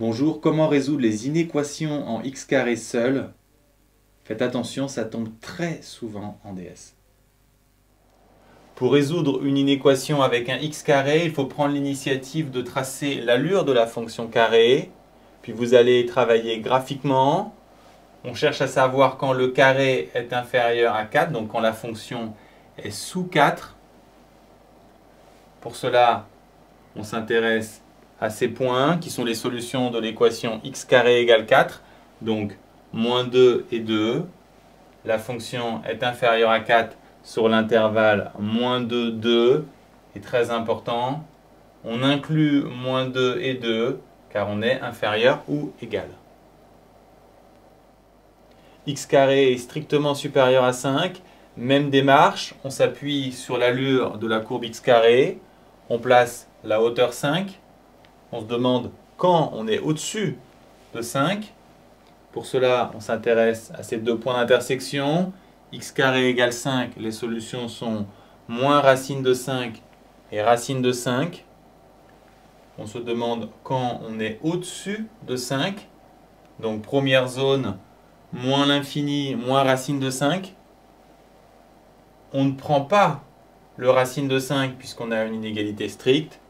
Bonjour, comment résoudre les inéquations en x carré seul? Faites attention, ça tombe très souvent en DS. Pour résoudre une inéquation avec un x carré, il faut prendre l'initiative de tracer l'allure de la fonction carré, puis vous allez travailler graphiquement. On cherche à savoir quand le carré est inférieur à 4, donc quand la fonction est sous 4. Pour cela, on s'intéresse à ces points qui sont les solutions de l'équation x carré égale 4. Donc, moins 2 et 2. La fonction est inférieure à 4 sur l'intervalle moins 2, 2. Et très important, on inclut moins 2 et 2 car on est inférieur ou égal. X carré est strictement supérieur à 5. Même démarche, on s'appuie sur l'allure de la courbe x carré. On place la hauteur 5. On se demande quand on est au-dessus de 5. Pour cela, on s'intéresse à ces deux points d'intersection. X carré égale 5, les solutions sont moins racine de 5 et racine de 5. On se demande quand on est au-dessus de 5. Donc première zone, moins l'infini, moins racine de 5. On ne prend pas le racine de 5 puisqu'on a une inégalité stricte.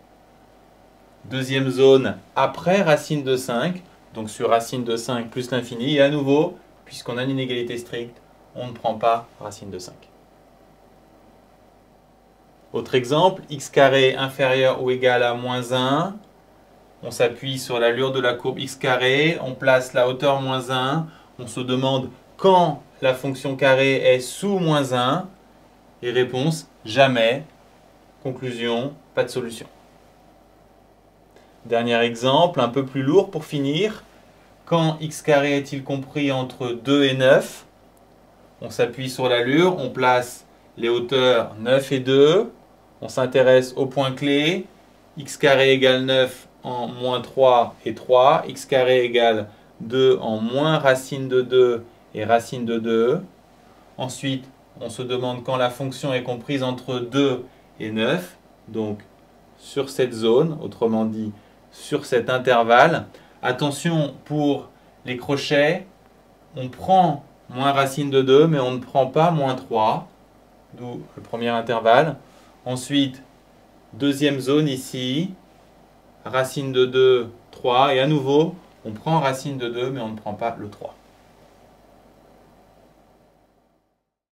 Deuxième zone, après racine de 5, donc sur racine de 5 plus l'infini. Et à nouveau, puisqu'on a une inégalité stricte, on ne prend pas racine de 5. Autre exemple, x carré inférieur ou égal à moins 1. On s'appuie sur l'allure de la courbe x carré, on place la hauteur moins 1. On se demande quand la fonction carré est sous moins 1. Et réponse, jamais. Conclusion, pas de solution. Dernier exemple, un peu plus lourd pour finir. Quand x carré est-il compris entre 2 et 9? On s'appuie sur l'allure, on place les hauteurs 9 et 2. On s'intéresse au point clé. X carré égale 9 en moins 3 et 3. X carré égale 2 en moins racine de 2 et racine de 2. Ensuite, on se demande quand la fonction est comprise entre 2 et 9. Donc, sur cette zone, autrement dit, sur cet intervalle. Attention pour les crochets, on prend moins racine de 2, mais on ne prend pas moins 3, d'où le premier intervalle. Ensuite, deuxième zone ici, racine de 2, 3, et à nouveau, on prend racine de 2, mais on ne prend pas le 3.